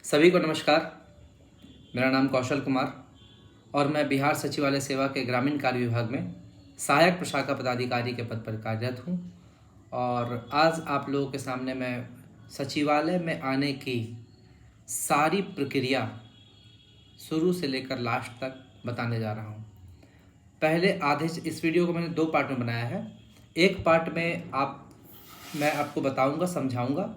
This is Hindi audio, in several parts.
सभी को नमस्कार। मेरा नाम कौशल कुमार और मैं बिहार सचिवालय सेवा के ग्रामीण कार्य विभाग में सहायक प्रशाखा पदाधिकारी के पद पर कार्यरत हूँ। और आज आप लोगों के सामने मैं सचिवालय में आने की सारी प्रक्रिया शुरू से लेकर लास्ट तक बताने जा रहा हूँ। पहले इस वीडियो को मैंने 2 पार्ट में बनाया है। एक पार्ट में मैं आपको बताऊंगा, समझाऊंगा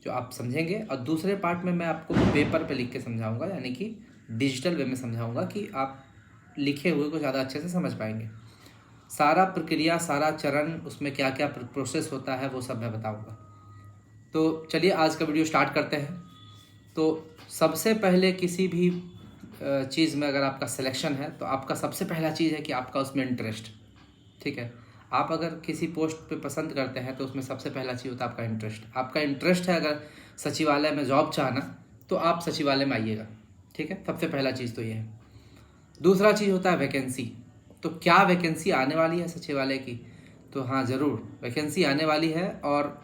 जो आप समझेंगे, और दूसरे पार्ट में मैं आपको पेपर पे लिख के समझाऊंगा, यानी कि डिजिटल वे में समझाऊंगा कि आप लिखे हुए को ज़्यादा अच्छे से समझ पाएंगे। सारा प्रक्रिया, सारा चरण, उसमें क्या क्या प्रोसेस होता है वो सब मैं बताऊंगा। तो चलिए आज का वीडियो स्टार्ट करते हैं। तो सबसे पहले किसी भी चीज़ में अगर आपका सिलेक्शन है तो आपका सबसे पहला चीज़ है कि आपका उसमें इंटरेस्ट। ठीक है, आप अगर किसी पोस्ट पे पसंद करते हैं तो उसमें सबसे पहला चीज़ होता है आपका इंटरेस्ट। आपका इंटरेस्ट है अगर सचिवालय में जॉब चाहना तो आप सचिवालय में आइएगा। ठीक है, सबसे पहला चीज़ तो ये है। दूसरा चीज़ होता है वैकेंसी। तो क्या वैकेंसी आने वाली है सचिवालय की? तो हाँ, ज़रूर वैकेंसी आने वाली है और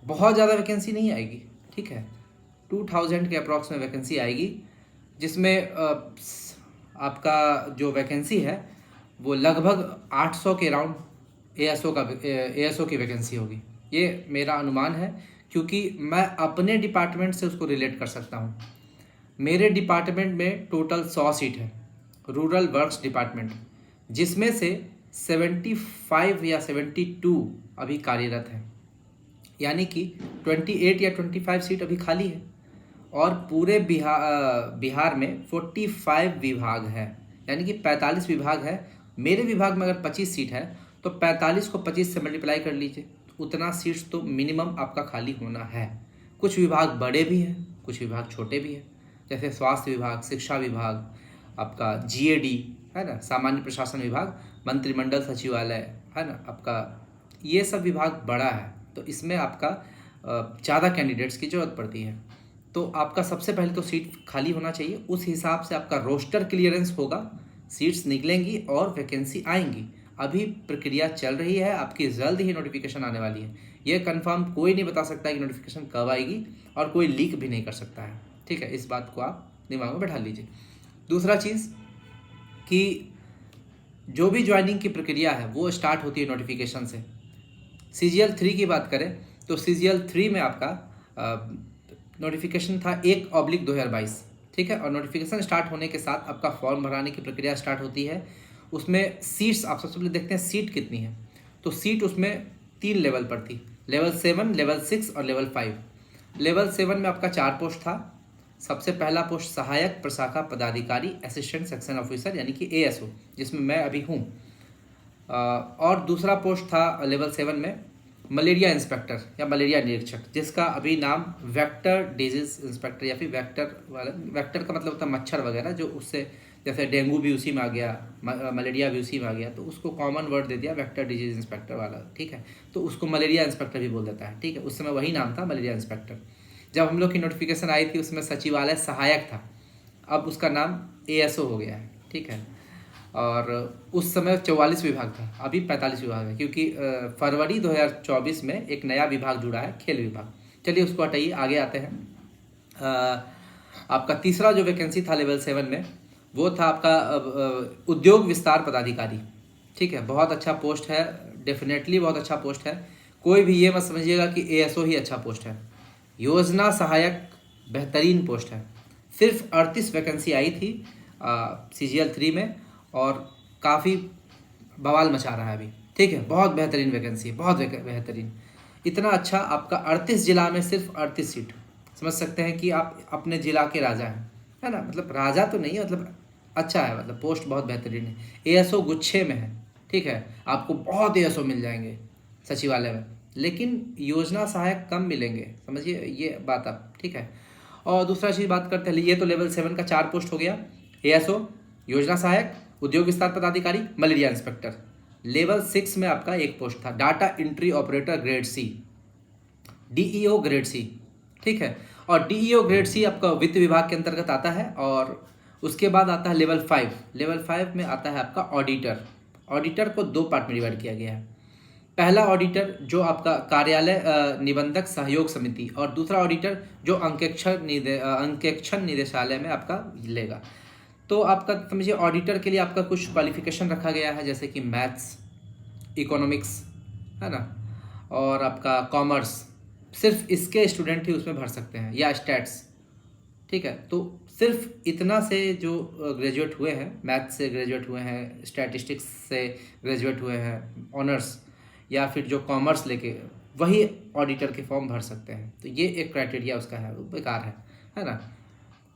बहुत ज़्यादा वैकेंसी नहीं आएगी। ठीक है, 2000 के अप्रॉक्स में वैकेंसी आएगी, जिसमें आपका जो वैकेंसी है वो लगभग 800 के राउंड एएसओ की वैकेंसी होगी। ये मेरा अनुमान है क्योंकि मैं अपने डिपार्टमेंट से उसको रिलेट कर सकता हूँ। मेरे डिपार्टमेंट में टोटल 100 सीट है, रूरल वर्क्स डिपार्टमेंट, जिसमें से 75 या 72 अभी कार्यरत है, यानी कि 28 या 25 सीट अभी खाली है। और पूरे बिहार में 45 विभाग है, यानी कि 45 विभाग है। मेरे विभाग में अगर 25 सीट है तो 45 को 25 से मल्टीप्लाई कर लीजिए, उतना सीट्स तो मिनिमम आपका खाली होना है। कुछ विभाग बड़े भी हैं, कुछ विभाग छोटे भी हैं, जैसे स्वास्थ्य विभाग, शिक्षा विभाग, आपका जीएडी है ना, सामान्य प्रशासन विभाग, मंत्रिमंडल सचिवालय है ना आपका, ये सब विभाग बड़ा है। तो इसमें आपका ज़्यादा कैंडिडेट्स की ज़रूरत पड़ती है। तो आपका सबसे पहले तो सीट खाली होना चाहिए, उस हिसाब से आपका रोस्टर क्लियरेंस होगा, सीट्स निकलेंगी और वैकेंसी आएंगी। अभी प्रक्रिया चल रही है, आपकी जल्द ही नोटिफिकेशन आने वाली है। ये कंफर्म कोई नहीं बता सकता है कि नोटिफिकेशन कब आएगी, और कोई लीक भी नहीं कर सकता है। ठीक है, इस बात को आप दिमाग में बैठा लीजिए। दूसरा चीज़ कि जो भी ज्वाइनिंग की प्रक्रिया है वो स्टार्ट होती है नोटिफिकेशन से। CGL 3 की बात करें तो CGL 3 में आपका नोटिफिकेशन था 1/2022। ठीक है, और नोटिफिकेशन स्टार्ट होने के साथ आपका फॉर्म भराने की प्रक्रिया स्टार्ट होती है। उसमें सीट्स आप सबसे पहले देखते हैं सीट कितनी है। तो सीट उसमें 3 लेवल पर थी, लेवल 7, लेवल 6 और लेवल 5। लेवल 7 में आपका 4 पोस्ट था। सबसे पहला पोस्ट सहायक प्रशाखा पदाधिकारी, असिस्टेंट सेक्शन ऑफिसर, यानी कि ASO, जिसमें मैं अभी हूँ। और दूसरा पोस्ट था लेवल 7 में मलेरिया इंस्पेक्टर या मलेरिया निरीक्षक, जिसका अभी नाम वेक्टर डिजीज इंस्पेक्टर या फिर वेक्टर का मतलब होता है मच्छर वगैरह, जो उससे जैसे डेंगू भी उसी में आ गया, मलेरिया भी उसी में आ गया, तो उसको कॉमन वर्ड दे दिया वेक्टर डिजीज इंस्पेक्टर वाला। ठीक है, तो उसको मलेरिया इंस्पेक्टर भी बोल देता है। ठीक है, उस समय वही नाम था, मलेरिया इंस्पेक्टर। जब हम लोग की नोटिफिकेशन आई थी उसमें सचिवालय सहायक था, अब उसका नाम ASO हो गया है। ठीक है, और उस समय 44 विभाग था, अभी 45 विभाग है, क्योंकि फरवरी 2024 में एक नया विभाग जुड़ा है, खेल विभाग। चलिए उसको हटाइए, आगे आते हैं। आपका तीसरा जो वैकेंसी था लेवल 7 में, वो था आपका उद्योग विस्तार पदाधिकारी। ठीक है, बहुत अच्छा पोस्ट है, डेफिनेटली बहुत अच्छा पोस्ट है। कोई भी ये मत समझिएगा कि ASO ही अच्छा पोस्ट है। योजना सहायक बेहतरीन पोस्ट है। सिर्फ 38 वैकेंसी आई थी CGL 3 में, और काफ़ी बवाल मचा रहा है अभी। ठीक है, बहुत बेहतरीन वैकेंसी, बहुत बेहतरीन। इतना अच्छा, आपका 38 जिला में सिर्फ 38 सीट। समझ सकते हैं कि आप अपने जिला के राजा हैं, है ना, मतलब राजा तो नहीं है, मतलब अच्छा है, मतलब पोस्ट बहुत बेहतरीन है। ASO गुच्छे में है। ठीक है, आपको बहुत ASO मिल जाएंगे सचिवालय में, लेकिन योजना सहायक कम मिलेंगे, समझिए ये बात आप। ठीक है, और दूसरा चीज़ बात करते हैं, ये तो लेवल 7 का 4 पोस्ट हो गया, ASO, योजना सहायक, उद्योग विस्तार पदाधिकारी, मलेरिया इंस्पेक्टर। लेवल 6 में आपका एक पोस्ट था, data entry operator grade C, DEO grade C। ठीक है, और DEO ग्रेड C आपका वित्त विभाग के अंतर्गत आता है। और उसके बाद आता है लेवल 5। लेवल 5 में आता है आपका ऑडिटर। ऑडिटर को 2 पार्ट में डिवाइड किया गया है। पहला ऑडिटर जो आपका कार्यालय निबंधक सहयोग समिति, और दूसरा ऑडिटर जो अंकेक्षण निदेशालय में आपका लेगा। तो आपका समझिए ऑडिटर के लिए आपका कुछ क्वालिफिकेशन रखा गया है, जैसे कि मैथ्स, इकोनॉमिक्स, है ना, और आपका कॉमर्स, सिर्फ इसके स्टूडेंट ही उसमें भर सकते हैं, या स्टैट्स। ठीक है, तो सिर्फ इतना से जो ग्रेजुएट हुए हैं, मैथ्स से ग्रेजुएट हुए हैं, स्टैटिस्टिक्स से ग्रेजुएट हुए हैं ऑनर्स, या फिर जो कॉमर्स लेके, वही ऑडिटर के फॉर्म भर सकते हैं। तो ये एक क्राइटेरिया उसका है, वो बेकार है ना।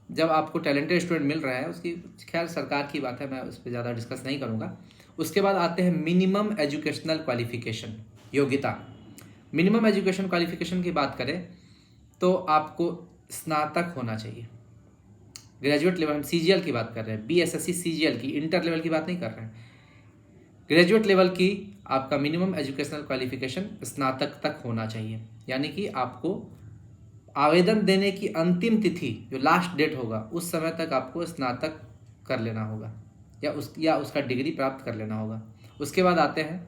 जब आपको टैलेंटेड स्टूडेंट मिल रहा है, उसकी खैर सरकार की बात है, मैं उस पर ज़्यादा डिस्कस नहीं करूँगा। उसके बाद आते हैं मिनिमम एजुकेशनल क्वालिफिकेशन, योग्यता। मिनिमम एजुकेशन क्वालिफिकेशन की बात करें तो आपको स्नातक होना चाहिए। ग्रेजुएट लेवल, हम सीजीएल की बात कर रहे हैं, बीएसएससी सीजीएल की, इंटर लेवल की बात नहीं कर रहे हैं। ग्रेजुएट लेवल की आपका मिनिमम एजुकेशनल क्वालिफिकेशन स्नातक तक होना चाहिए। यानी कि आपको आवेदन देने की अंतिम तिथि जो लास्ट डेट होगा, उस समय तक आपको स्नातक कर लेना होगा, या उसका डिग्री प्राप्त कर लेना होगा। उसके बाद आते हैं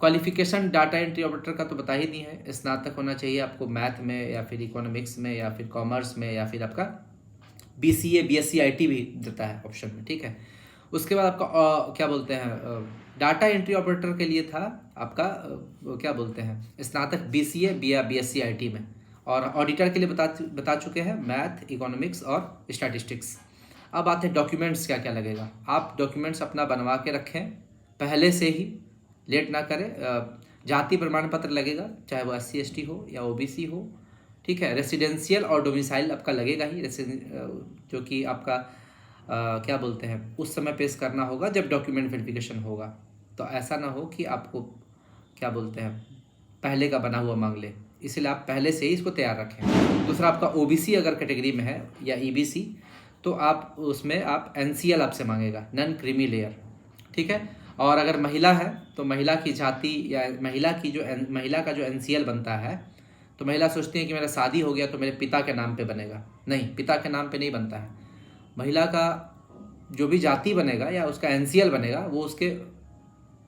क्वालिफिकेशन डाटा एंट्री ऑपरेटर का, तो बता ही नहीं है, स्नातक होना चाहिए आपको मैथ में, या फिर इकोनॉमिक्स में, या फिर कॉमर्स में, या फिर आपका बीसीए बीएससी आईटी भी देता है ऑप्शन में। ठीक है, उसके बाद आपका क्या बोलते हैं, डाटा एंट्री ऑपरेटर के लिए था आपका क्या बोलते हैं, स्नातक बीसीए या बीएससी आईटी में, और ऑडिटर के लिए बता चुके हैं मैथ, इकोनॉमिक्स और स्टैटिस्टिक्स। अब आते हैं डॉक्यूमेंट्स क्या क्या लगेगा। आप डॉक्यूमेंट्स अपना बनवा के रखें पहले से ही, लेट ना करें। जाति प्रमाण पत्र लगेगा, चाहे वो SC ST हो या OBC हो। ठीक है, रेसिडेंशियल और डोमिसाइल आपका लगेगा ही, जो कि आपका क्या बोलते हैं, उस समय पेश करना होगा जब डॉक्यूमेंट वेरिफिकेशन होगा। तो ऐसा ना हो कि आपको क्या बोलते हैं पहले का बना हुआ मांग ले, इसलिए आप पहले से ही इसको तैयार रखें। दूसरा आपका OBC अगर कैटेगरी में है या EBC, तो आप उसमें आप NCL आपसे मांगेगा, नॉन क्रीमी लेयर। ठीक है, और अगर महिला है तो महिला की जाति या महिला का जो NCL बनता है, तो महिला सोचती है कि मेरा शादी हो गया तो मेरे पिता के नाम पे बनेगा। नहीं, पिता के नाम पे नहीं बनता है। महिला का जो भी जाति बनेगा या उसका NCL बनेगा, वो उसके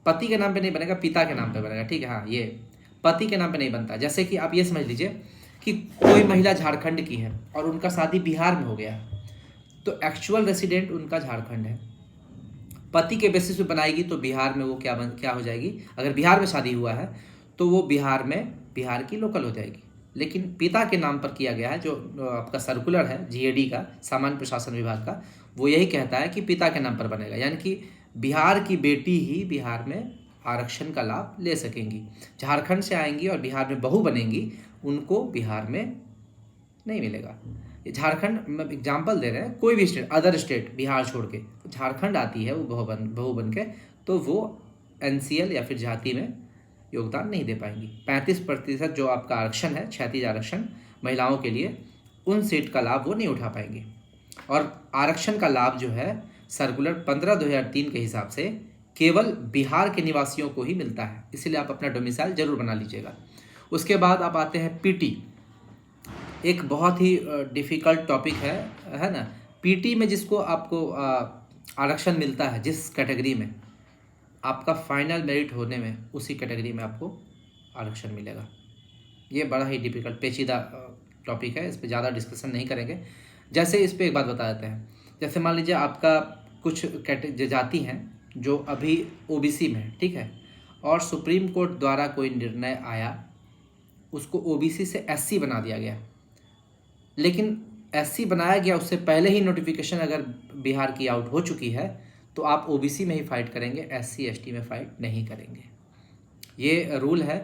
पति के नाम पे नहीं बनेगा, पिता के नाम पे बनेगा। ठीक है, हाँ, ये पति के नाम पे नहीं बनता। जैसे कि आप ये समझ लीजिए कि कोई महिला झारखंड की है और उनका शादी बिहार में हो गया, तो एक्चुअल रेसिडेंट उनका झारखंड है, पति के बेसिस पे बनाएगी तो बिहार में वो क्या हो जाएगी, अगर बिहार में शादी हुआ है तो वो बिहार की लोकल हो जाएगी। लेकिन पिता के नाम पर किया गया है, जो आपका सर्कुलर है GAD का, सामान्य प्रशासन विभाग का, वो यही कहता है कि पिता के नाम पर बनेगा। यानी कि बिहार की बेटी ही बिहार में आरक्षण का लाभ ले सकेंगी। झारखंड से आएंगी और बिहार में बहू बनेंगी, उनको बिहार में नहीं मिलेगा। झारखंड में एग्जाम्पल दे रहे हैं, कोई भी स्टेट, अदर स्टेट बिहार छोड़ के झारखंड आती है वो बहू बन के, तो वो NCL या फिर जाति में योगदान नहीं दे पाएंगी। 35% जो आपका आरक्षण है, क्षैतिज आरक्षण महिलाओं के लिए, उन सीट का लाभ वो नहीं उठा पाएंगे। और आरक्षण का लाभ जो है सर्कुलर 15/2003 के हिसाब से केवल बिहार के निवासियों को ही मिलता है, इसलिए आप अपना डोमिसाइल जरूर बना लीजिएगा। उसके बाद आप आते हैं PT, एक बहुत ही डिफ़िकल्ट टॉपिक है ना। PT में जिसको आपको आरक्षण मिलता है, जिस कैटेगरी में आपका फाइनल मेरिट होने में, उसी कैटेगरी में आपको आरक्षण मिलेगा। ये बड़ा ही डिफ़िकल्ट पेचीदा टॉपिक है, इस पर ज़्यादा डिस्कशन नहीं करेंगे। जैसे इस पर एक बात बता देते हैं, जैसे मान लीजिए आपका कुछ जाति हैं जो अभी OBC में है, ठीक है, और सुप्रीम कोर्ट द्वारा कोई निर्णय आया, उसको OBC से SC बना दिया गया, लेकिन SC बनाया गया उससे पहले ही नोटिफिकेशन अगर बिहार की आउट हो चुकी है, तो आप OBC में ही फाइट करेंगे, SC ST में फाइट नहीं करेंगे। ये रूल है,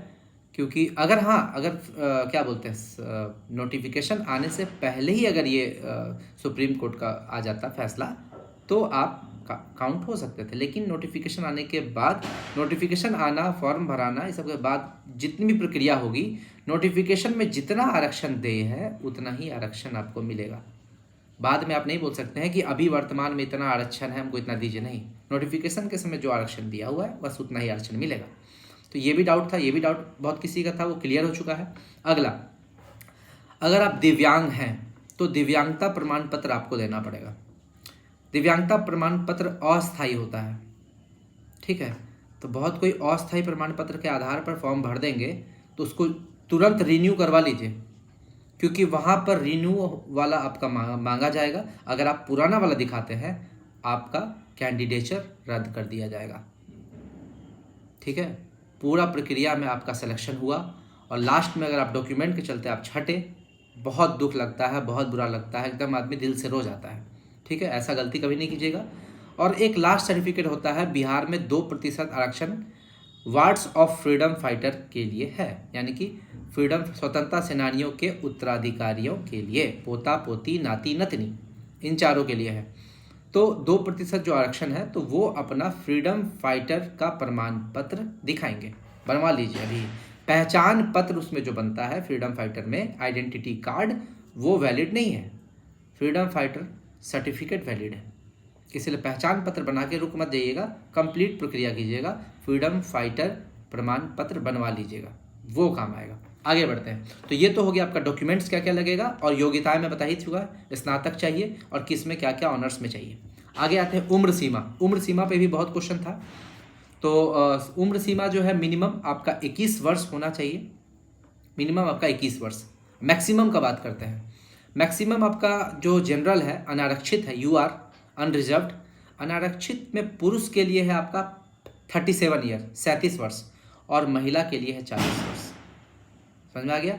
क्योंकि अगर क्या बोलते हैं, नोटिफिकेशन आने से पहले ही अगर ये सुप्रीम कोर्ट का आ जाता फैसला, तो आप काउंट हो सकते थे। लेकिन नोटिफिकेशन आने के बाद, नोटिफिकेशन आना, फॉर्म भराना, इस सब के बाद जितनी भी प्रक्रिया होगी, नोटिफिकेशन में जितना आरक्षण दे है उतना ही आरक्षण आपको मिलेगा। बाद में आप नहीं बोल सकते हैं कि अभी वर्तमान में इतना आरक्षण है, हमको इतना दीजिए। नहीं, नोटिफिकेशन के समय जो आरक्षण दिया हुआ है बस उतना ही आरक्षण मिलेगा। तो ये भी डाउट था, ये भी डाउट बहुत किसी का था, वो क्लियर हो चुका है। अगला, अगर आप दिव्यांग हैं तो दिव्यांगता प्रमाण पत्र आपको देना पड़ेगा। दिव्यांगता प्रमाण पत्र अस्थायी होता है, ठीक है, तो बहुत कोई अस्थायी प्रमाण पत्र के आधार पर फॉर्म भर देंगे तो उसको तुरंत रिन्यू करवा लीजिए, क्योंकि वहाँ पर रिन्यू वाला आपका मांगा जाएगा। अगर आप पुराना वाला दिखाते हैं आपका कैंडिडेचर रद्द कर दिया जाएगा। ठीक है, पूरा प्रक्रिया में आपका सिलेक्शन हुआ और लास्ट में अगर आप डॉक्यूमेंट के चलते आप छटे, बहुत दुख लगता है, बहुत बुरा लगता है, एकदम आदमी दिल से रो जाता है। ठीक है, ऐसा गलती कभी नहीं कीजिएगा। और एक लास्ट सर्टिफिकेट होता है, बिहार में 2% आरक्षण वार्ड्स ऑफ फ्रीडम फाइटर के लिए है, यानी कि फ्रीडम स्वतंत्रता सेनानियों के उत्तराधिकारियों के लिए, पोता पोती नाती नतनी, इन चारों के लिए है। तो 2% जो आरक्षण है तो वो अपना फ्रीडम फाइटर का प्रमाण पत्र दिखाएंगे, बनवा लीजिए अभी। पहचान पत्र उसमें जो बनता है फ्रीडम फाइटर में, आइडेंटिटी कार्ड, वो वैलिड नहीं है, फ्रीडम फाइटर सर्टिफिकेट वैलिड है। इसलिए पहचान पत्र बना के रुक मत जाइएगा, कंप्लीट प्रक्रिया कीजिएगा, फ्रीडम फाइटर प्रमाण पत्र बनवा लीजिएगा, वो काम आएगा। आगे बढ़ते हैं। तो ये तो हो गया आपका डॉक्यूमेंट्स क्या क्या लगेगा, और योग्यताएं मैं बता ही चुका है, स्नातक चाहिए और किस में क्या क्या ऑनर्स में चाहिए। आगे आते हैं उम्र सीमा। उम्र सीमा पे भी बहुत क्वेश्चन था। तो उम्र सीमा जो है मिनिमम आपका 21 वर्ष होना चाहिए, मिनिमम आपका 21 वर्ष। मैक्सिमम का बात करते हैं। मैक्सिमम आपका जो जनरल है, अनारक्षित है, UR अनरिजर्व्ड, अनारक्षित में पुरुष के लिए है आपका 37 ईयर, 37 वर्ष, और महिला के लिए है 40 वर्ष। समझ में आ गया?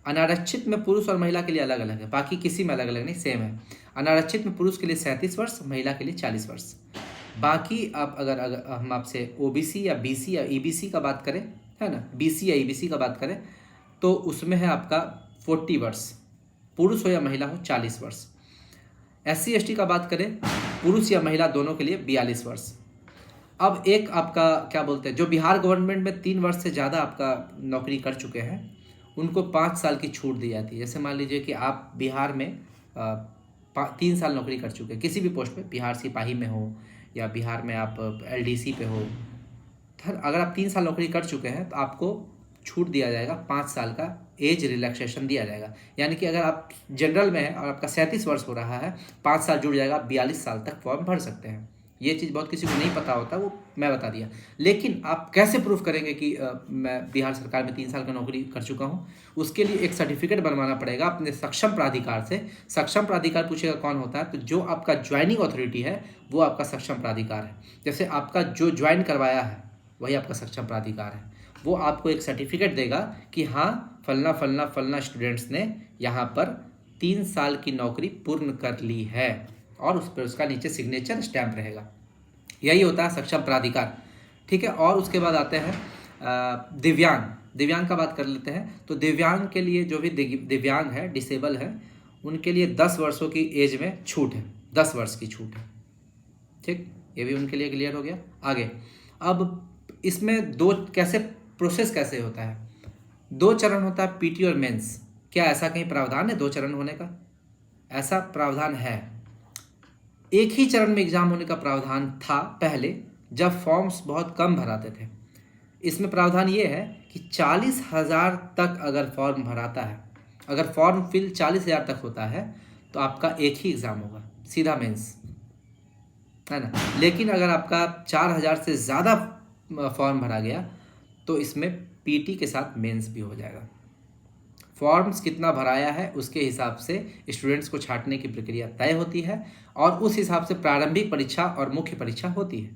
अनारक्षित में पुरुष और महिला के लिए अलग अलग है, बाकी किसी में अलग अलग नहीं, सेम है। अनारक्षित में पुरुष के लिए 37 वर्ष, महिला के लिए 40 वर्ष। बाकी आप अगर हम आपसे OBC या BC या EBC का बात करें, है ना, BC या EBC का बात करें, तो उसमें है आपका 40 वर्ष, पुरुष हो या महिला हो 40 वर्ष। SC ST का बात करें, पुरुष या महिला दोनों के लिए 42 वर्ष। अब एक आपका क्या बोलते हैं, जो बिहार गवर्नमेंट में 3 वर्ष से ज़्यादा आपका नौकरी कर चुके हैं, उनको 5 साल की छूट दी जाती है। जैसे मान लीजिए कि आप बिहार में 3 साल नौकरी कर चुके हैं किसी भी पोस्ट पे, बिहार सिपाही में हो या बिहार में आप LDC पे हो, अगर आप 3 साल नौकरी कर चुके हैं तो आपको छूट दिया जाएगा, 5 साल का एज रिलैक्सेशन दिया जाएगा। यानी कि अगर आप जनरल में हैं और आपका 37 वर्ष हो रहा है, 5 साल जुड़ जाएगा, 42 साल तक फॉर्म भर सकते हैं। ये चीज़ बहुत किसी को नहीं पता होता, वो मैं बता दिया। लेकिन आप कैसे प्रूफ करेंगे कि मैं बिहार सरकार में 3 साल का नौकरी कर चुका हूँ? उसके लिए एक सर्टिफिकेट बनवाना पड़ेगा अपने सक्षम प्राधिकार से। सक्षम प्राधिकार पूछेगा कौन होता है, तो जो आपका ज्वाइनिंग अथॉरिटी है वो आपका सक्षम प्राधिकार है। जैसे आपका जो ज्वाइन करवाया है वही आपका सक्षम प्राधिकार है। वो आपको एक सर्टिफिकेट देगा कि हाँ फलना फलना फलना स्टूडेंट्स ने यहाँ पर 3 साल की नौकरी पूर्ण कर ली है, और उस पर उसका नीचे सिग्नेचर स्टैम्प रहेगा। यही होता है सक्षम प्राधिकार। ठीक है, और उसके बाद आते हैं दिव्यांग का बात कर लेते हैं। तो दिव्यांग के लिए, जो भी दिव्यांग है, डिसेबल है, उनके लिए 10 वर्षों की एज में छूट है, 10 वर्ष की छूट है। ठीक, ये भी उनके लिए क्लियर हो गया। आगे अब इसमें प्रोसेस कैसे होता है? 2 चरण होता है, PT और मेंस। क्या ऐसा कहीं प्रावधान है 2 चरण होने का? ऐसा प्रावधान है। एक ही चरण में एग्जाम होने का प्रावधान था पहले, जब फॉर्म्स बहुत कम भराते थे। इसमें प्रावधान ये है कि 40,000 तक अगर फॉर्म भराता है, अगर फॉर्म फिल 40,000 तक होता है तो आपका एक ही एग्ज़ाम होगा, सीधा मेंस, है ना। लेकिन अगर आपका 4,000 से ज़्यादा फॉर्म भरा गया तो इसमें PT के साथ मेंस भी हो जाएगा। फॉर्म्स कितना भराया है उसके हिसाब से स्टूडेंट्स को छांटने की प्रक्रिया तय होती है, और उस हिसाब से प्रारंभिक परीक्षा और मुख्य परीक्षा होती है।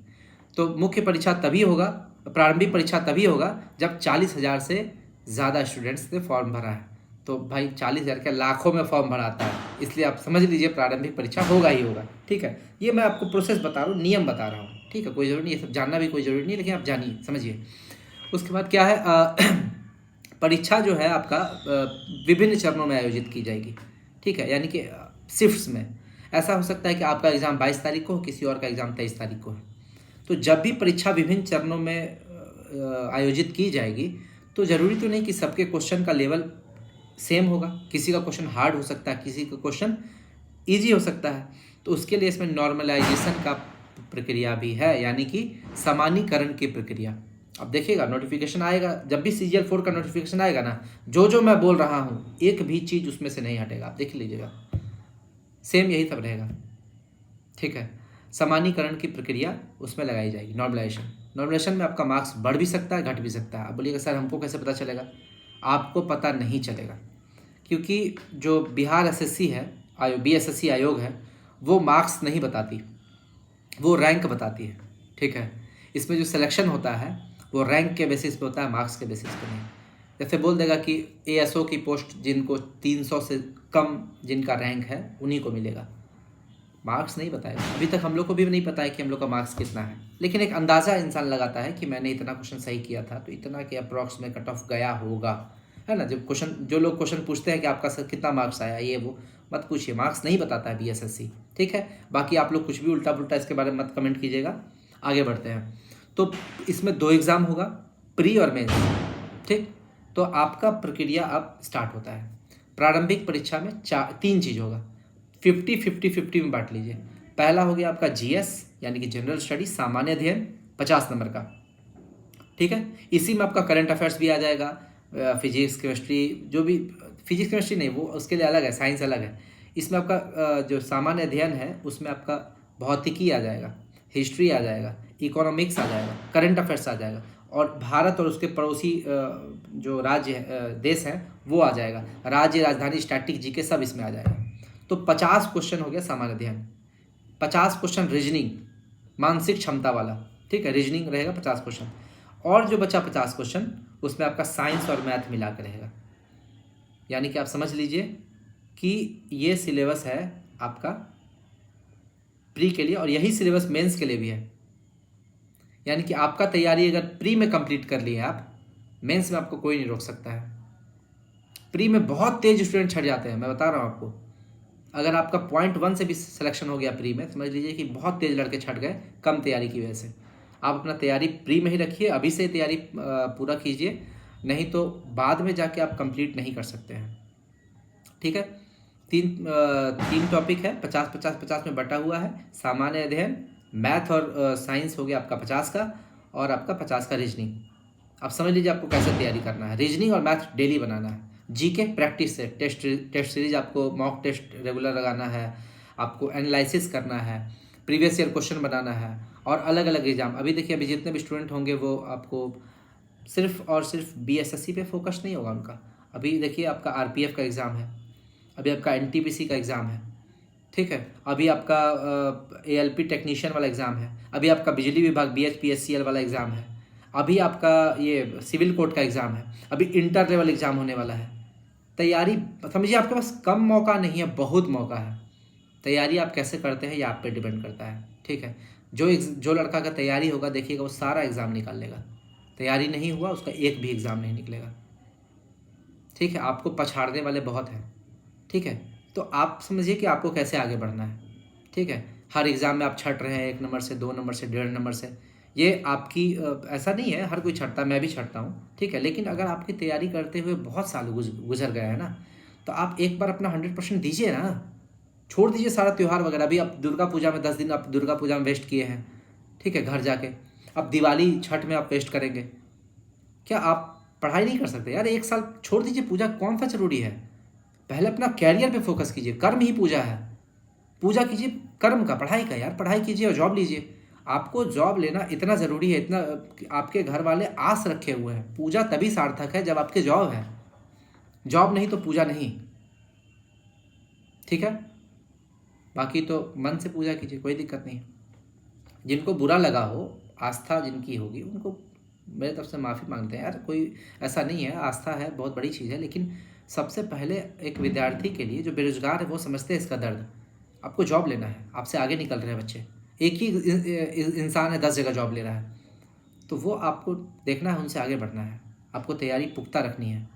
तो मुख्य परीक्षा तभी होगा, प्रारंभिक परीक्षा तभी होगा जब 40,000 से ज़्यादा स्टूडेंट्स ने फॉर्म भरा है। तो भाई 40,000 के लाखों में फॉर्म भराता है, इसलिए आप समझ लीजिए प्रारंभिक परीक्षा होगा ही होगा। ठीक है, ये मैं आपको प्रोसेस बता रहा हूँ, नियम बता रहा हूँ। ठीक है, कोई ज़रूरी नहीं, ये सब जानना भी कोई ज़रूरी नहीं, लेकिन आप जानिए, समझिए। उसके बाद क्या है, परीक्षा जो है आपका विभिन्न चरणों में आयोजित की जाएगी। ठीक है, यानी कि शिफ्ट्स में। ऐसा हो सकता है कि आपका एग्ज़ाम 22 तारीख को हो, किसी और का एग्ज़ाम 23 तारीख को है। तो जब भी परीक्षा विभिन्न चरणों में आयोजित की जाएगी, तो ज़रूरी तो नहीं कि सबके क्वेश्चन का लेवल सेम होगा। किसी का क्वेश्चन हार्ड हो सकता है, किसी का क्वेश्चन ईजी हो सकता है। तो उसके लिए इसमें नॉर्मलाइजेशन का प्रक्रिया भी है, यानी कि सामान्यीकरण की प्रक्रिया। अब देखिएगा नोटिफिकेशन आएगा, जब भी CGL 4 का नोटिफिकेशन आएगा ना, जो मैं बोल रहा हूँ एक भी चीज़ उसमें से नहीं हटेगा, आप देख लीजिएगा, सेम यही सब रहेगा। ठीक है, सामान्यीकरण की प्रक्रिया उसमें लगाई जाएगी, नॉर्मलाइजेशन। नॉमिनेशन में आपका मार्क्स बढ़ भी सकता है, घट भी सकता है। आप बोलिएगा सर हमको कैसे पता चलेगा? आपको पता नहीं चलेगा, क्योंकि जो बिहार एसएससी है, बीएसएससी आयोग है, वो मार्क्स नहीं बताती, वो रैंक बताती है। ठीक है, इसमें जो सिलेक्शन होता है वो रैंक के बेसिस पे होता है, मार्क्स के बेसिस पे नहीं। जैसे बोल देगा कि एएसओ की पोस्ट जिनको 300 से कम जिनका रैंक है उन्हीं को मिलेगा, मार्क्स नहीं बताएगा। अभी तक हम लोग को भी नहीं पता है कि हम लोग का मार्क्स कितना है, लेकिन एक अंदाज़ा इंसान लगाता है कि मैंने इतना क्वेश्चन सही किया था तो इतना के अप्रॉक्स में कट ऑफ गया होगा, है ना। जब जो लोग क्वेश्चन पूछते हैं कि आपका सर कितना मार्क्स आया, ये वो मत पूछिए, मार्क्स नहीं बताता है बीएसएससी। ठीक है, बाकी आप लोग कुछ भी उल्टा पुल्टा इसके बारे में मत कमेंट कीजिएगा। आगे बढ़ते हैं। तो इसमें 2 एग्ज़ाम होगा, प्री और मेंस। ठीक, तो आपका प्रक्रिया अब स्टार्ट होता है। प्रारंभिक परीक्षा में 3 चीज़ होगा, 50-50-50 में बांट लीजिए। पहला हो गया आपका जीएस यानी कि जनरल स्टडी, सामान्य अध्ययन, 50 नंबर का। ठीक है, इसी में आपका करंट अफेयर्स भी आ जाएगा, फिजिक्स केमिस्ट्री, जो भी फिजिक्स केमिस्ट्री नहीं, वो उसके लिए अलग है, साइंस अलग है। इसमें आपका जो सामान्य अध्ययन है उसमें आपका भौतिकी आ जाएगा, हिस्ट्री आ जाएगा, इकोनॉमिक्स आ जाएगा, करंट अफेयर्स आ जाएगा, और भारत और उसके पड़ोसी जो राज्य देश हैं वो आ जाएगा, राज्य राजधानी, स्टैटिक, जीके सब इसमें आ जाएगा। तो 50 क्वेश्चन हो गया सामान्य अध्ययन, 50 क्वेश्चन रीजनिंग, मानसिक क्षमता वाला। ठीक है, रीजनिंग रहेगा 50 क्वेश्चन, और जो बचा 50 क्वेश्चन उसमें आपका साइंस और मैथ मिला कर रहेगा। यानी कि आप समझ लीजिए कि ये सिलेबस है आपका प्री के लिए, और यही सिलेबस मेंस के लिए भी है। यानी कि आपका तैयारी अगर प्री में कंप्लीट कर लिए आप, मेंस में आपको कोई नहीं रोक सकता है। प्री में बहुत तेज स्टूडेंट छट जाते हैं, मैं बता रहा हूँ आपको। अगर आपका 0.1 से भी सिलेक्शन हो गया प्री में, समझ लीजिए कि बहुत तेज लड़के छट गए कम तैयारी की वजह से। आप अपना तैयारी प्री में ही रखिए, अभी से तैयारी पूरा कीजिए, नहीं तो बाद में जाके आप कंप्लीट नहीं कर सकते हैं। ठीक है, तीन टॉपिक है, 50-50-50 में बटा हुआ है। सामान्य अध्ययन, मैथ और साइंस हो गया आपका 50 का, और आपका 50 का रीजनिंग। आप समझ लीजिए आपको कैसे तैयारी करना है। रीजनिंग और मैथ डेली बनाना है। जीके प्रैक्टिस से, टेस्ट सीरीज आपको मॉक टेस्ट रेगुलर लगाना है, आपको एनालिसिस करना है, प्रीवियस ईयर क्वेश्चन बनाना है, और अलग अलग एग्जाम। अभी देखिए, अभी जितने भी स्टूडेंट होंगे वो आपको सिर्फ और सिर्फ बीएसएससी पे फोकस नहीं होगा उनका। अभी देखिए आपका आरपीएफ का एग्ज़ाम है, अभी आपका एनटीपीसी का एग्ज़ाम है। ठीक है, अभी आपका एएलपी टेक्नीशियन वाला एग्ज़ाम है, अभी आपका बिजली विभाग बीएचपीएससीएल वाला एग्ज़ाम है, अभी आपका ये सिविल कोर्ट का एग्ज़ाम है, अभी इंटर लेवल एग्ज़ाम होने वाला है। तैयारी समझिए, आपके पास कम मौका नहीं है, बहुत मौका है। तैयारी आप कैसे करते हैं ये आप पे डिपेंड करता है। ठीक है, जो लड़का का तैयारी होगा देखिएगा वो सारा एग्ज़ाम निकाल लेगा, तैयारी नहीं हुआ उसका एक भी एग्ज़ाम नहीं निकलेगा। ठीक है, आपको पछाड़ने वाले बहुत हैं। ठीक है, तो आप समझिए कि आपको कैसे आगे बढ़ना है। ठीक है, हर एग्ज़ाम में आप छट रहे हैं 1 नंबर से, 2 नंबर से, 1.5 नंबर से, ये आपकी ऐसा नहीं है, हर कोई छटता, मैं भी छटता हूँ। ठीक है, लेकिन अगर आपकी तैयारी करते हुए बहुत साल गुजर गए हैं ना, तो आप एक बार अपना 100% दीजिए ना, छोड़ दीजिए सारा त्यौहार वगैरह। अभी आप दुर्गा पूजा में 10 दिन आप दुर्गा पूजा में वेस्ट किए हैं, ठीक है, घर जाके। अब दिवाली छठ में आप वेस्ट करेंगे, क्या आप पढ़ाई नहीं कर सकते यार? 1 साल छोड़ दीजिए, पूजा कौन सा जरूरी है? पहले अपना कैरियर पे फोकस कीजिए, कर्म ही पूजा है। पूजा कीजिए कर्म का, पढ़ाई का यार, पढ़ाई कीजिए और जॉब लीजिए। आपको जॉब लेना इतना ज़रूरी है, इतना आपके घर वाले आस रखे हुए हैं। पूजा तभी सार्थक है जब आपके जॉब है, जॉब नहीं तो पूजा नहीं। ठीक है, बाकी तो मन से पूजा कीजिए, कोई दिक्कत नहीं। जिनको बुरा लगा हो, आस्था जिनकी होगी, उनको मेरे तरफ से माफ़ी मांगते हैं यार। कोई ऐसा नहीं है, आस्था है बहुत बड़ी चीज़ है, लेकिन सबसे पहले एक विद्यार्थी के लिए जो बेरोजगार है वो समझते हैं इसका दर्द। आपको जॉब लेना है, आपसे आगे निकल रहे हैं बच्चे, एक ही इंसान है 10 जगह जॉब ले रहा है, तो वो आपको देखना है, उनसे आगे बढ़ना है, आपको तैयारी पुख्ता रखनी है।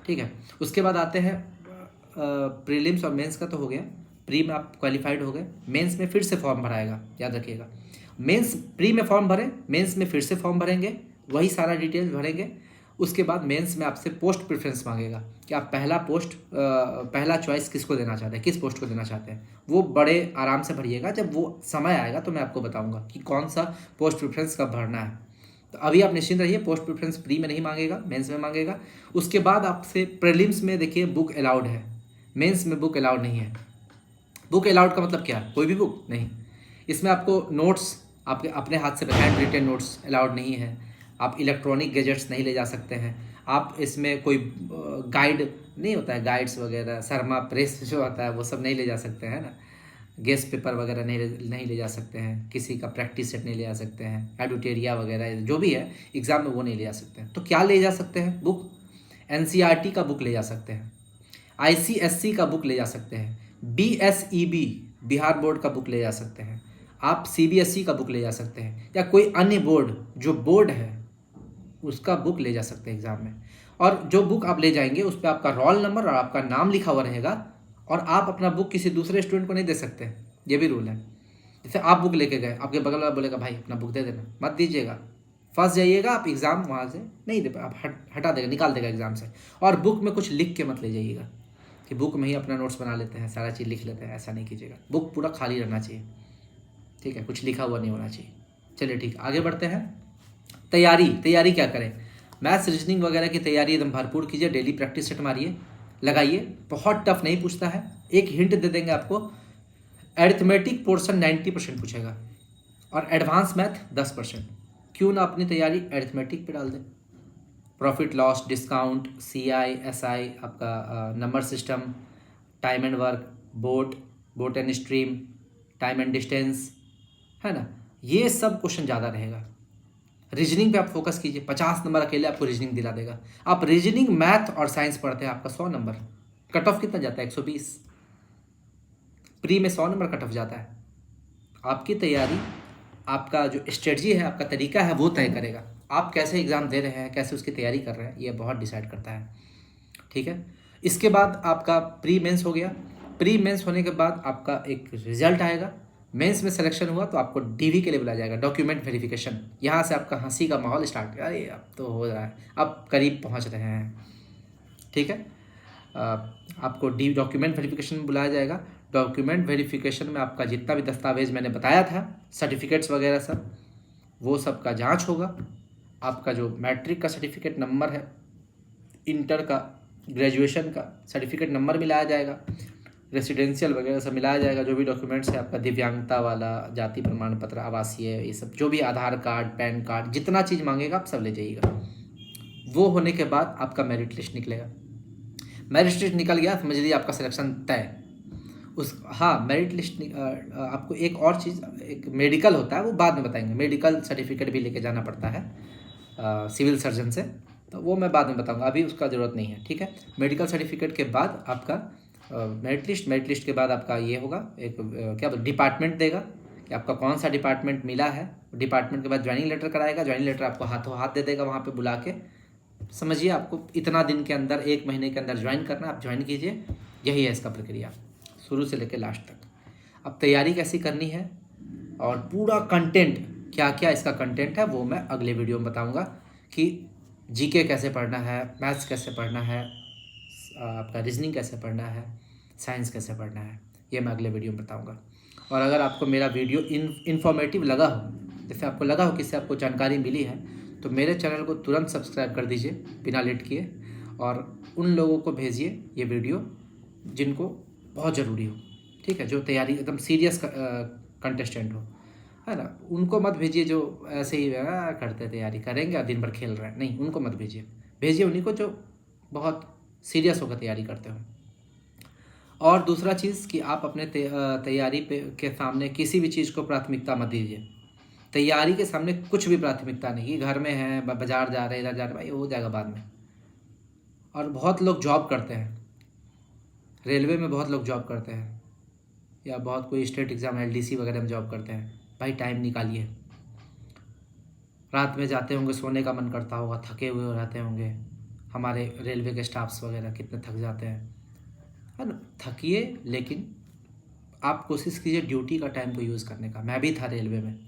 ठीक है, उसके बाद आते हैं प्रीलिम्स और मेंस का तो हो गया। प्री में आप क्वालिफाइड हो गए, मेंस में फिर से फॉर्म भराएगा, याद रखिएगा। मेंस प्री में फॉर्म भरें, मेंस में फिर से फॉर्म भरेंगे, वही सारा डिटेल्स भरेंगे। उसके बाद मेंस में आपसे पोस्ट प्रेफरेंस मांगेगा कि आप पहला चॉइस किसको देना चाहते हैं, किस पोस्ट को देना चाहते हैं। वो बड़े आराम से भरिएगा, जब वो समय आएगा तो मैं आपको बताऊंगा कि कौन सा पोस्ट प्रेफरेंस कब भरना है। तो अभी आप निश्चिंत रहिए, पोस्ट प्रेफरेंस प्री में नहीं मांगेगा, मेंस में मांगेगा। उसके बाद आपसे प्रीलिम्स में देखिए बुक अलाउड है, मेंस में बुक अलाउड नहीं है। बुक अलाउड का मतलब क्या? कोई भी बुक नहीं, इसमें आपको नोट्स आपके अपने हाथ से हैंड रिटेन नोट्स अलाउड नहीं है। आप इलेक्ट्रॉनिक गैजेट्स नहीं ले जा सकते हैं। आप इसमें कोई गाइड नहीं होता है, गाइड्स वगैरह, शर्मा प्रेस जो होता है वो सब नहीं ले जा सकते हैं ना। गेस्ट पेपर वगैरह नहीं ले जा सकते हैं। किसी का प्रैक्टिस सेट नहीं ले जा सकते हैं। एडुटेरिया वगैरह जो भी है एग्ज़ाम में वो नहीं ले जा सकते हैं। तो क्या ले जा सकते हैं? बुक एनसीईआरटी का बुक ले जा सकते हैं, आईसीएससी का बुक ले जा सकते हैं, बीएसईबी बिहार बोर्ड का बुक ले जा सकते हैं, आप सीबीएसई का बुक ले जा सकते हैं, या कोई अन्य बोर्ड जो बोर्ड है उसका बुक ले जा सकते हैं एग्ज़ाम में। और जो बुक आप ले जाएंगे उस पर आपका रोल नंबर और आपका नाम लिखा हुआ रहेगा, और आप अपना बुक किसी दूसरे स्टूडेंट को नहीं दे सकते, ये भी रूल है। जैसे आप बुक लेके गए, आपके बगल वाला बोलेगा भाई अपना बुक दे देना, मत दीजिएगा, फंस जाइएगा आप, एग्ज़ाम वहाँ से नहीं दे आप हटा देगा, निकाल देगा एग्ज़ाम से। और बुक में कुछ लिख के मत ले जाइएगा कि बुक में ही अपना नोट्स बना लेते हैं, सारा चीज़ लिख लेते हैं, ऐसा नहीं कीजिएगा। बुक पूरा खाली रहना चाहिए, ठीक है, कुछ लिखा हुआ नहीं होना चाहिए। चलिए ठीक, आगे बढ़ते हैं। तैयारी क्या करें? मैथ्स रीजनिंग वगैरह की तैयारी एकदम भरपूर कीजिए, डेली प्रैक्टिस सेट मारिए, लगाइए। बहुत टफ नहीं पूछता है, एक हिंट दे देंगे आपको, एरिथमेटिक पोर्शन 90% पूछेगा और एडवांस मैथ 10%। क्यों ना अपनी तैयारी एरिथमेटिक पे डाल दें। Profit loss, discount, CI, SI, आपका number system, time and work, boat and stream, time and distance, है ना, ये सब क्वेश्चन ज़्यादा रहेगा। रीजनिंग पे आप फोकस कीजिए, 50 नंबर अकेले आपको रीजनिंग दिला देगा। आप रीजनिंग, मैथ और साइंस पढ़ते हैं, आपका 100 नंबर। कट ऑफ कितना जाता है? 120। प्री में 100 नंबर कट ऑफ जाता है। आपकी तैयारी, आपका जो स्ट्रेटजी है, आपका तरीका है, वो तय करेगा आप कैसे एग्ज़ाम दे रहे हैं, कैसे उसकी तैयारी कर रहे हैं, ये बहुत डिसाइड करता है, ठीक है। इसके बाद आपका प्री मेंस हो गया। प्री मेंस होने के बाद आपका एक रिजल्ट आएगा। मेंस में सिलेक्शन हुआ तो आपको डीवी के लिए बुलाया जाएगा, डॉक्यूमेंट वेरिफिकेशन। यहाँ से आपका हंसी का माहौल स्टार्ट, अरे अब तो हो रहा है, अब करीब पहुँच रहे हैं, ठीक है। आपको डॉक्यूमेंट वेरिफिकेशन में बुलाया जाएगा। डॉक्यूमेंट वेरिफिकेशन में आपका जितना भी दस्तावेज मैंने बताया था, सर्टिफिकेट्स वगैरह सब, वो सब का जांच होगा। आपका जो मैट्रिक का सर्टिफिकेट नंबर है, इंटर का, ग्रेजुएशन का सर्टिफिकेट नंबर मिलाया जाएगा, रेसिडेंशियल वगैरह सब मिलाया जाएगा। जो भी डॉक्यूमेंट्स है, आपका दिव्यांगता वाला, जाति प्रमाण पत्र, आवासीय, ये सब जो भी, आधार कार्ड, पैन कार्ड, जितना चीज़ मांगेगा आप सब ले जाइएगा। वो होने के बाद आपका मेरिट लिस्ट निकलेगा। मेरिट लिस्ट निकल गया, समझ लीजिए आपका सिलेक्शन तय। मेरिट लिस्ट आपको एक और चीज़, एक मेडिकल होता है, वो बाद में बताएंगे। मेडिकल सर्टिफिकेट भी लेके जाना पड़ता है सिविल सर्जन से, तो वो मैं बाद में बताऊंगा, अभी उसका ज़रूरत नहीं है, ठीक है। मेडिकल सर्टिफिकेट के बाद आपका मेरिट लिस्ट के बाद आपका ये होगा, एक क्या डिपार्टमेंट देगा कि आपका कौन सा डिपार्टमेंट मिला है। डिपार्टमेंट के बाद ज्वाइनिंग लेटर कराएगा, ज्वाइनिंग लेटर आपको हाथों हाथ दे देगा वहाँ पे बुला के। समझिए आपको इतना दिन के अंदर, 1 महीने के अंदर ज्वाइन करना, आप ज्वाइन कीजिए, यही है इसका प्रक्रिया, शुरू से लेकर लास्ट तक। अब तैयारी कैसी करनी है और पूरा कंटेंट, क्या क्या इसका कंटेंट है, वो मैं अगले वीडियो में बताऊंगा कि जीके कैसे पढ़ना है, मैथ्स कैसे पढ़ना है, आपका रीजनिंग कैसे पढ़ना है, साइंस कैसे पढ़ना है, ये मैं अगले वीडियो में बताऊंगा। और अगर आपको मेरा वीडियो इन्फॉर्मेटिव लगा हो, जैसे आपको लगा हो कि इससे आपको जानकारी मिली है, तो मेरे चैनल को तुरंत सब्सक्राइब कर दीजिए बिना लेट किए, और उन लोगों को भेजिए ये वीडियो जिनको बहुत ज़रूरी हो, ठीक है, जो तैयारी एकदम सीरियस कंटेस्टेंट हो, है ना। उनको मत भेजिए जो ऐसे ही करते तैयारी करेंगे और दिन भर खेल रहे हैं, नहीं, उनको मत भेजिए। भेजिए उन्हीं को जो बहुत सीरियस होकर तैयारी करते हो। और दूसरा चीज़ कि आप अपने तैयारी के सामने किसी भी चीज़ को प्राथमिकता मत दीजिए। तैयारी के सामने कुछ भी प्राथमिकता नहीं कि घर में हैं, बाजार जा रहे हैं, इधर जा रहे, भाई हो जाएगा बाद में। और बहुत लोग जॉब करते हैं, रेलवे में बहुत लोग जॉब करते हैं, या बहुत कोई स्टेट एग्ज़ाम एलडीसी वगैरह में जॉब करते हैं। भाई टाइम निकालिए, रात में जाते होंगे, सोने का मन करता होगा, थके हुए रहते होंगे। हमारे रेलवे के स्टाफ्स वगैरह कितने थक जाते हैं, है ना। थकिए, लेकिन आप कोशिश कीजिए ड्यूटी का टाइम को यूज़ करने का। मैं भी था रेलवे में,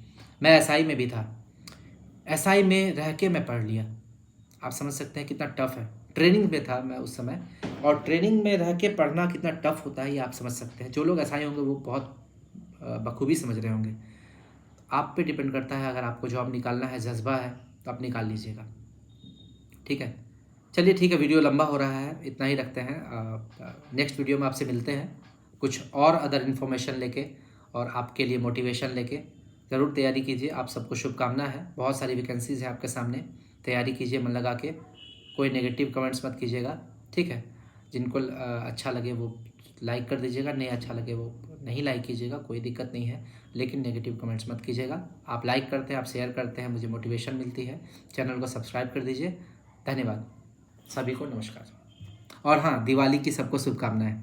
मैं एसआई में भी था, एसआई में रह के मैं पढ़ लिया। आप समझ सकते हैं कितना टफ़ है। ट्रेनिंग में था मैं उस समय, और ट्रेनिंग में रह के पढ़ना कितना टफ़ होता है ये आप समझ सकते हैं। जो लोग एसआई होंगे वो बहुत बखूबी समझ रहे होंगे। आप पे डिपेंड करता है, अगर आपको जॉब निकालना है, जज्बा है, तो आप निकाल लीजिएगा, ठीक है। चलिए ठीक है, वीडियो लंबा हो रहा है, इतना ही रखते हैं। नेक्स्ट वीडियो में आपसे मिलते हैं कुछ और अदर इन्फॉर्मेशन लेके और आपके लिए मोटिवेशन लेके। ज़रूर तैयारी कीजिए। आप सबको शुभकामना है। बहुत सारी वैकेंसीज़ हैं आपके सामने, तैयारी कीजिए मन लगा के। कोई नेगेटिव कमेंट्स मत कीजिएगा, ठीक है। जिनको अच्छा लगे वो लाइक कर दीजिएगा, नहीं अच्छा लगे वो नहीं लाइक कीजिएगा, कोई दिक्कत नहीं है। लेकिन नेगेटिव कमेंट्स मत कीजिएगा। आप लाइक करते हैं, आप शेयर करते हैं, मुझे मोटिवेशन मिलती है। चैनल को सब्सक्राइब कर दीजिए। धन्यवाद। सभी को नमस्कार। और हाँ, दिवाली की सबको शुभकामनाएं।